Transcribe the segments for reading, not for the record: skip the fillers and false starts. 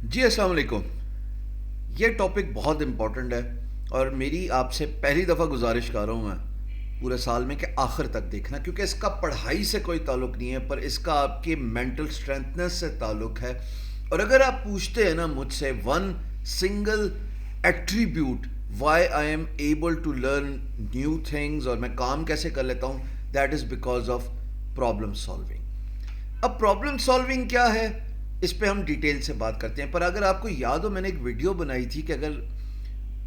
جی السلام علیکم. یہ ٹاپک بہت امپورٹنٹ ہے اور میری آپ سے پہلی دفعہ گزارش کر رہا ہوں میں پورے سال میں کہ آخر تک دیکھنا، کیونکہ اس کا پڑھائی سے کوئی تعلق نہیں ہے پر اس کا آپ کی مینٹل اسٹرینتھنس سے تعلق ہے. اور اگر آپ پوچھتے ہیں نا مجھ سے one single attribute why I am able to learn new things اور میں کام کیسے کر لیتا ہوں، that is because of problem solving. اب پرابلم سالونگ کیا ہے اس پہ ہم ڈیٹیل سے بات کرتے ہیں، پر اگر آپ کو یاد ہو میں نے ایک ویڈیو بنائی تھی کہ اگر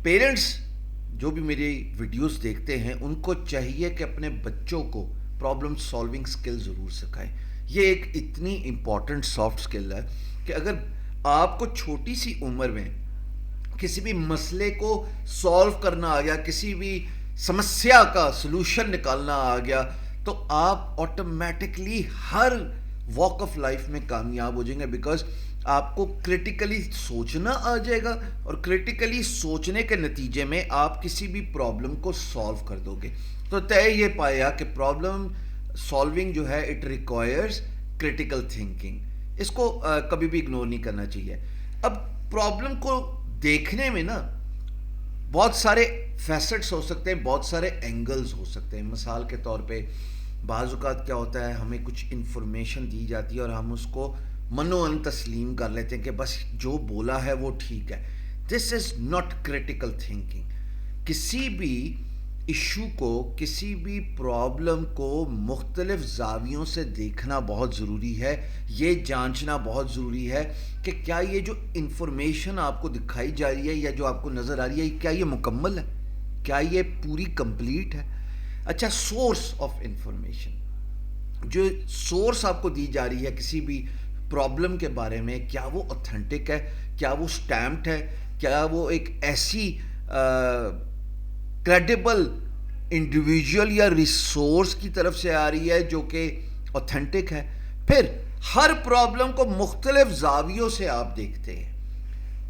پیرنٹس جو بھی میری ویڈیوز دیکھتے ہیں ان کو چاہیے کہ اپنے بچوں کو پرابلم سالونگ سکل ضرور سکھائیں. یہ ایک اتنی امپورٹنٹ سافٹ سکل ہے کہ اگر آپ کو چھوٹی سی عمر میں کسی بھی مسئلے کو سالو کرنا آ گیا، کسی بھی سمسیا کا سلوشن نکالنا آ گیا، تو آپ automatically Hare walk of life میں کامیاب ہو جائیں گے، بیکاز آپ کو کریٹیکلی سوچنا آ جائے گا اور کریٹیکلی سوچنے کے نتیجے میں آپ کسی بھی پرابلم کو سالو کر دو گے. تو طے یہ پایا کہ پرابلم سالونگ جو ہے اٹ ریکوائرز کریٹیکل تھنکنگ. اس کو کبھی بھی اگنور نہیں کرنا چاہیے. اب پرابلم کو دیکھنے میں نا بہت سارے فیسٹس ہو سکتے ہیں، بہت سارے اینگلز ہو سکتے ہیں. مثال کے طور پہ بعض اوقات کیا ہوتا ہے ہمیں کچھ انفارمیشن دی جاتی ہے اور ہم اس کو منو ان تسلیم کر لیتے ہیں کہ بس جو بولا ہے وہ ٹھیک ہے. دس از ناٹ کریٹیکل تھنکنگ. کسی بھی ایشو کو، کسی بھی پرابلم کو مختلف زاویوں سے دیکھنا بہت ضروری ہے. یہ جانچنا بہت ضروری ہے کہ کیا یہ جو انفارمیشن آپ کو دکھائی جا رہی ہے یا جو آپ کو نظر آ رہی ہے کیا یہ مکمل ہے، کیا یہ پوری کمپلیٹ ہے. اچھا، سورس آف انفارمیشن، جو سورس آپ کو دی جا رہی ہے کسی بھی پرابلم کے بارے میں، کیا وہ اوتھینٹک ہے، کیا وہ سٹیمپڈ ہے، کیا وہ ایک ایسی کریڈیبل انڈیویجول یا ریسورس کی طرف سے آ رہی ہے جو کہ اوتھینٹک ہے. پھر ہر پرابلم کو مختلف زاویوں سے آپ دیکھتے ہیں.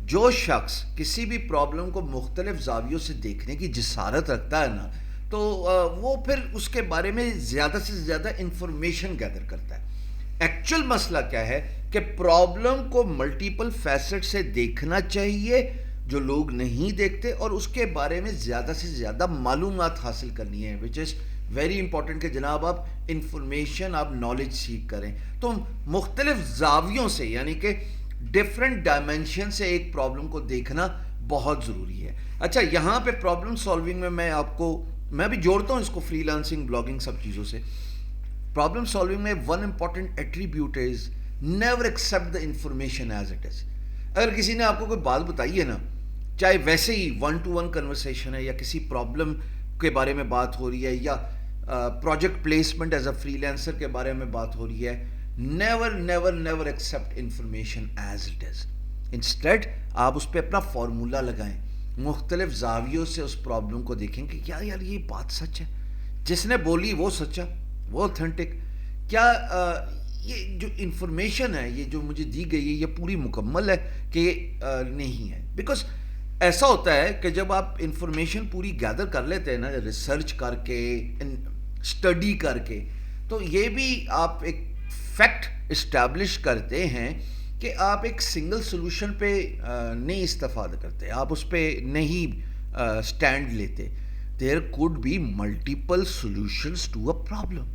جو شخص کسی بھی پرابلم کو مختلف زاویوں سے دیکھنے کی جسارت رکھتا ہے نا، تو وہ پھر اس کے بارے میں زیادہ سے زیادہ انفارمیشن گیدر کرتا ہے. ایکچوئل مسئلہ کیا ہے کہ پرابلم کو ملٹیپل فیسٹ سے دیکھنا چاہیے جو لوگ نہیں دیکھتے، اور اس کے بارے میں زیادہ سے زیادہ معلومات حاصل کرنی ہے، وچ از ویری امپورٹنٹ کہ جناب آپ انفارمیشن، آپ نالج سیکھ کریں. تو مختلف زاویوں سے یعنی کہ ڈفرینٹ ڈائمینشن سے ایک پرابلم کو دیکھنا بہت ضروری ہے. اچھا، یہاں پہ پرابلم سالونگ میں آپ کو میں بھی جوڑتا ہوں اس کو فری لانسنگ، بلاگنگ، سب چیزوں سے. پرابلم سالونگ میں one important attribute is never accept the information as it is. اگر کسی نے آپ کو کوئی بات بتائی ہے نا، چاہے ویسے ہی ون ٹو ون کنورسیشن ہے یا کسی پرابلم کے بارے میں بات ہو رہی ہے یا project placement as a free lancer کے بارے میں بات ہو رہی ہے، never never never accept information as it is. Instead آپ اس پہ اپنا فارمولا لگائیں، مختلف زاویوں سے اس پرابلم کو دیکھیں کہ کیا یار یہ بات سچ ہے، جس نے بولی وہ سچا، وہ اوتھینٹک، کیا یہ جو انفارمیشن ہے، یہ جو مجھے دی گئی ہے یہ پوری مکمل ہے کہ نہیں ہے. بیکاز ایسا ہوتا ہے کہ جب آپ انفارمیشن پوری گیدر کر لیتے ہیں نا، ریسرچ کر کے، اسٹڈی کر کے، تو یہ بھی آپ ایک فیکٹ اسٹیبلش کرتے ہیں کہ آپ ایک سنگل سلوشن پہ نہیں استفادہ کرتے، آپ اس پہ نہیں اسٹینڈ لیتے. There could be multiple solutions to a problem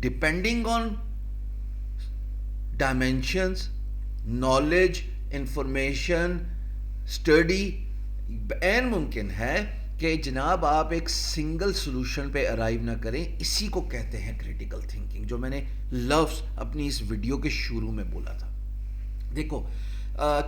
depending on dimensions, knowledge, information, study. این ممکن ہے کہ جناب آپ ایک سنگل سلوشن پہ ارائیو نہ کریں. اسی کو کہتے ہیں کریٹیکل تھنکنگ، جو میں نے لفظ اپنی اس ویڈیو کے شروع میں بولا تھا. دیکھو،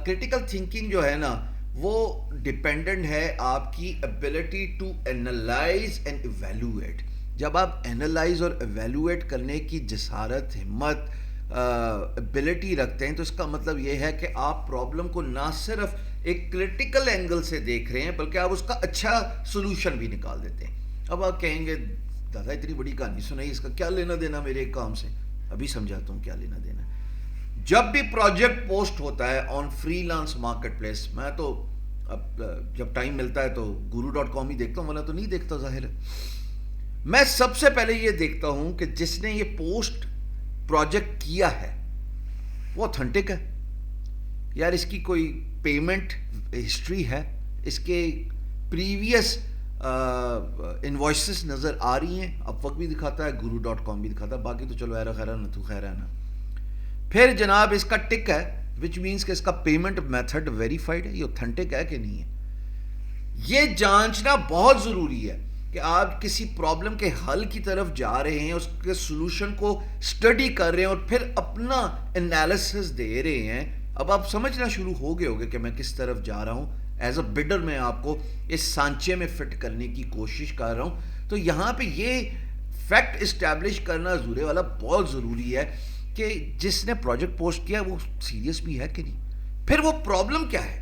کریٹیکل تھنکنگ جو ہے نا وہ ڈپینڈنٹ ہے آپ کی ability to analyze and evaluate. جب آپ اینالائز اور ایویلویٹ کرنے کی جسارت، ہمت، ایبلٹی رکھتے ہیں تو اس کا مطلب یہ ہے کہ آپ پرابلم کو نہ صرف ایک کریٹیکل اینگل سے دیکھ رہے ہیں بلکہ آپ اس کا اچھا سولوشن بھی نکال دیتے ہیں. اب آپ کہیں گے دادا اتنی بڑی کہانی سنائی، اس کا کیا لینا دینا میرے کام سے؟ ابھی سمجھاتا ہوں کیا لینا دینا. جب بھی پروجیکٹ پوسٹ ہوتا ہے آن فری لانس مارکیٹ پلیس، میں تو اب جب ٹائم ملتا ہے تو guru.com ہی دیکھتا ہوں، ورنہ تو نہیں دیکھتا، ظاہر ہے. میں سب سے پہلے یہ دیکھتا ہوں کہ جس نے یہ پوسٹ پروجیکٹ کیا ہے وہ اوتھینٹک ہے. یار اس کی کوئی پیمنٹ ہسٹری ہے, اس کے پریویس انوائسز نظر آ رہی ہیں, اب وقت بھی دکھاتا ہے, guru.com بھی دکھاتا ہے, باقی تو چلو ایرا خیرہ نہ تو خیرہ نا. پھر جناب اس کا ٹک ہے وچ مینس کہ اس کا پیمنٹ میتھڈ ویریفائڈ ہے, یہ اوتھینٹک ہے کہ نہیں ہے. یہ جانچنا بہت ضروری ہے کہ آپ کسی پرابلم کے حل کی طرف جا رہے ہیں, اس کے سولوشن کو اسٹڈی کر رہے ہیں اور پھر اپنا انالیسس دے رہے ہیں. اب آپ سمجھنا شروع ہو گئے ہوگے کہ میں کس طرف جا رہا ہوں. ایز اے بڈر میں آپ کو اس سانچے میں فٹ کرنے کی کوشش کر رہا ہوں. تو یہاں پہ یہ فیکٹ اسٹیبلش کرنا زورے والا بہت ضروری ہے کہ جس نے پروجیکٹ پوسٹ کیا وہ سیریس بھی ہے کہ نہیں. پھر وہ پرابلم کیا ہے,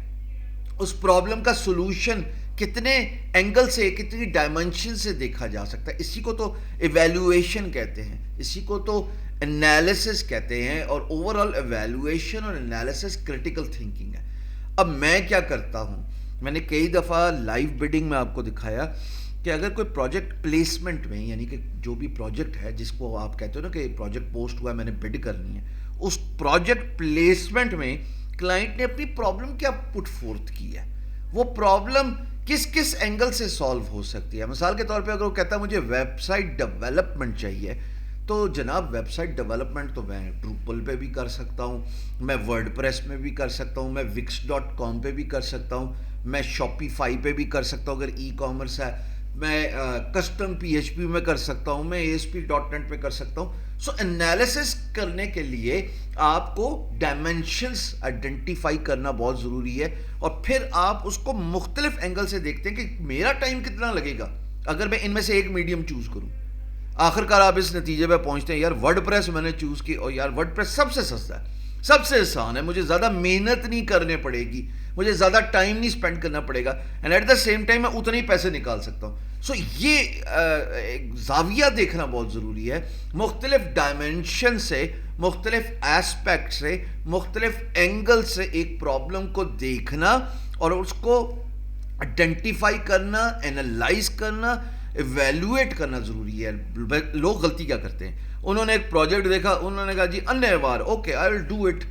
اس پرابلم کا سولوشن کتنے اینگل سے, کتنی ڈائمنشن سے دیکھا جا سکتا ہے. اسی کو تو ایویلویشن کہتے ہیں, اسی کو تو انالیسس کہتے ہیں, اور اوور آل ایویلویشن اور انالیسس کریٹیکل تھنکنگ ہے. اب میں کیا کرتا ہوں, میں نے کئی دفعہ لائیو بڈنگ میں آپ کو دکھایا کہ اگر کوئی پروجیکٹ پلیسمنٹ میں, یعنی کہ جو بھی پروجیکٹ ہے جس کو آپ کہتے ہو نا کہ پروجیکٹ پوسٹ ہوا ہے میں نے بڈ کرنی ہے, اس پروجیکٹ پلیسمنٹ میں کلائنٹ نے اپنی پرابلم کیا پٹ فورتھ کی ہے, وہ پرابلم کس کس اینگل سے سالو ہو سکتی ہے. مثال کے طور پہ اگر وہ کہتا ہے مجھے ویب سائٹ ڈیولپمنٹ چاہیے, تو جناب ویب سائٹ ڈیولپمنٹ تو میں ڈروپل پہ بھی کر سکتا ہوں, میں ورڈ پریس میں بھی کر سکتا ہوں, میں wix.com پہ بھی کر سکتا ہوں, میں شاپیفائی پہ بھی کر سکتا ہوں اگر ای کامرس ہے, میں کسٹم PHP میں کر سکتا ہوں, میں ASP.NET پہ کر سکتا ہوں. سو انالیسس کرنے کے لیے آپ کو ڈائمینشنس آئیڈینٹیفائی کرنا بہت ضروری ہے, اور پھر آپ اس کو مختلف اینگل سے دیکھتے ہیں کہ میرا ٹائم کتنا لگے گا اگر میں ان میں سے ایک میڈیم چوز کروں. آخر کار آپ اس نتیجے پہ پہنچتے ہیں یار ورڈ پریس میں نے چوز کی, اور یار ورڈ پریس سب سے سستا ہے, سب سے آسان ہے, مجھے زیادہ محنت نہیں کرنے پڑے گی, مجھے زیادہ ٹائم نہیں اسپینڈ کرنا پڑے گا, and at the same time میں اتنے ہی پیسے نکال سکتا ہوں. سو یہ زاویہ دیکھنا بہت ضروری ہے, مختلف ڈائمینشن سے, مختلف ایسپیکٹ سے, مختلف اینگل سے ایک پرابلم کو دیکھنا اور اس کو آئیڈینٹیفائی کرنا, اینالائز کرنا, ایویلویٹ کرنا ضروری ہے. لوگ غلطی کیا کرتے ہیں, انہوں نے ایک پروجیکٹ دیکھا, انہوں نے کہا جی انہ وار okay I will do it.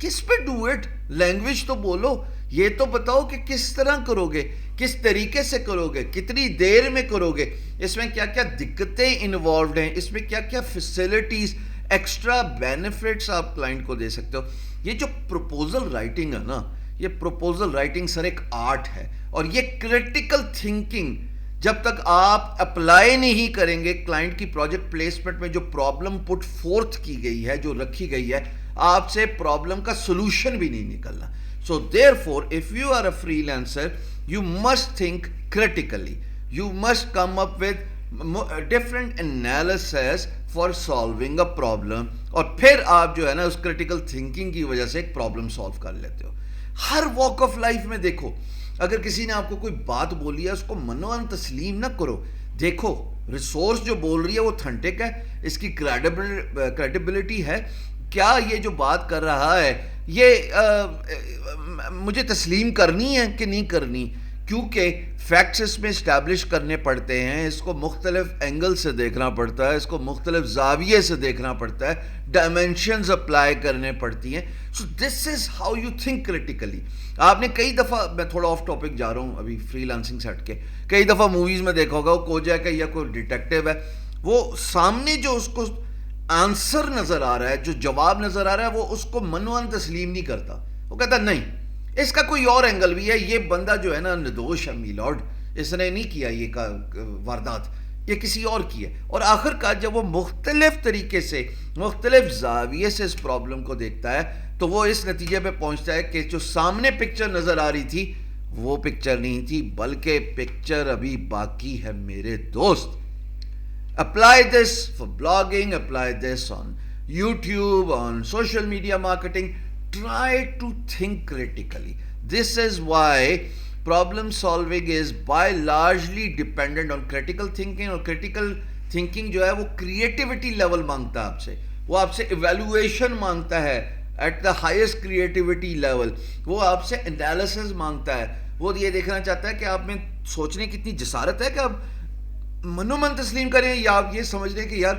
کس پہ ڈو اٹ؟ لینگویج تو بولو, یہ تو بتاؤ کہ کس طرح کرو گے, کس طریقے سے کرو گے, کتنی دیر میں کرو گے, اس میں کیا کیا دقتیں انوالوڈ ہیں, اس میں کیا کیا فیسلٹیز, ایکسٹرا بینیفٹس آپ کلائنٹ کو دے سکتے ہو. یہ جو پروپوزل رائٹنگ ہے نا, یہ پروپوزل رائٹنگ سر ایک آرٹ ہے, اور یہ کریٹیکل تھنکنگ جب تک آپ اپلائی نہیں کریں گے کلائنٹ کی پروجیکٹ پلیسمنٹ میں جو پرابلم پٹ فورتھ کی گئی ہے, جو رکھی گئی ہے, آپ سے پرابلم کا سولوشن بھی نہیں نکلنا. So therefore, if you are a freelancer, you must think critically. You must come up with different analysis for solving a problem. اور پھر آپ جو ہے نا اس critical thinking کی وجہ سے ایک problem solve کر لیتے ہو. ہر walk of life میں دیکھو, اگر کسی نے آپ کو کوئی بات بولی ہے اس کو منوان تسلیم نہ کرو. دیکھو ریسورس جو بول رہی ہے وہ تھنٹک ہے, اس کی کریڈیبلٹی ہے, کیا یہ جو بات کر رہا ہے یہ مجھے تسلیم کرنی ہے کہ نہیں کرنی, کیونکہ فیکٹس اس میں اسٹیبلش کرنے پڑتے ہیں, اس کو مختلف اینگل سے دیکھنا پڑتا ہے, اس کو مختلف زاویے سے دیکھنا پڑتا ہے, ڈائمینشنز اپلائی کرنے پڑتی ہیں. So this is how you think critically. آپ نے کئی دفعہ, میں تھوڑا آف ٹاپک جا رہا ہوں ابھی فری لانسنگ سے ہٹ کے, کئی دفعہ موویز میں دیکھا ہوگا وہ کوجیک ہے یا کوئی ڈیٹیکٹیو ہے, وہ سامنے جو اس کو آنسر نظر آ رہا ہے, جو جواب نظر آ رہا ہے, وہ اس کو منوان تسلیم نہیں کرتا. وہ کہتا نہیں اس کا کوئی اور اینگل بھی ہے, یہ بندہ جو ہے نا ندوش ہے میلارڈ, اس نے نہیں کیا یہ واردات, یہ کسی اور کی ہے. اور آخر کار جب وہ مختلف طریقے سے, مختلف زاویے سے اس پرابلم کو دیکھتا ہے, تو وہ اس نتیجے پہ پہنچتا ہے کہ جو سامنے پکچر نظر آ رہی تھی وہ پکچر نہیں تھی, بلکہ پکچر ابھی باقی ہے میرے دوست. Apply this for blogging, apply this on YouTube, on social media marketing. Try to think critically. This is why problem solving is by largely dependent on critical thinking. اور critical thinking جو ہے وہ creativity level مانگتا ہے آپ سے, وہ آپ سے evaluation مانگتا ہے at the highest creativity level, وہ آپ سے analysis مانگتا ہے, وہ یہ دیکھنا چاہتا ہے کہ آپ میں سوچنے کی اتنی جسارت ہے کہ آپ منومن تسلیم کریں, یا آپ یہ سمجھ لیں کہ یار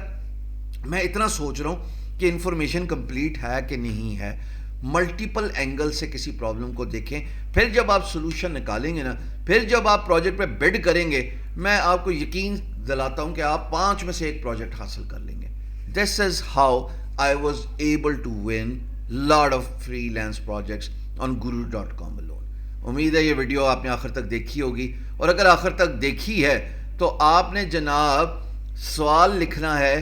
میں اتنا سوچ رہا ہوں کہ انفارمیشن کمپلیٹ ہے کہ نہیں ہے. ملٹیپل اینگل سے کسی پرابلم کو دیکھیں. پھر جب آپ سولوشن نکالیں گے نا, پھر جب آپ پروجیکٹ پہ بڈ کریں گے, میں آپ کو یقین دلاتا ہوں کہ آپ 5 میں سے ایک پروجیکٹ حاصل کر لیں گے. This is how I was able to win lot of freelance projects on guru.com alone. امید ہے یہ ویڈیو آپ نے آخر تک دیکھی ہوگی, اور اگر آخر تک دیکھی ہے تو آپ نے جناب سوال لکھنا ہے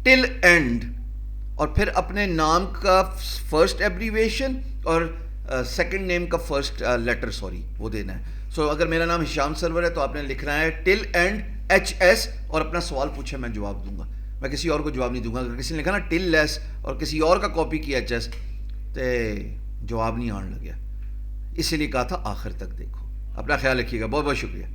ٹل اینڈ, اور پھر اپنے نام کا فرسٹ ایبریویشن اور سیکنڈ نیم کا فرسٹ لیٹر وہ دینا ہے. سو اگر میرا نام ہشام سرور ہے تو آپ نے لکھنا ہے ٹل اینڈ HS, اور اپنا سوال پوچھے, میں جواب دوں گا. میں کسی اور کو جواب نہیں دوں گا. اگر کسی نے لکھا نا ٹل لیس اور کسی اور کا کاپی کیا HS, تو جواب نہیں آن لگیا. اسی لیے کہا تھا آخر تک دیکھو. اپنا خیال رکھیے گا. بہت بہت شکریہ.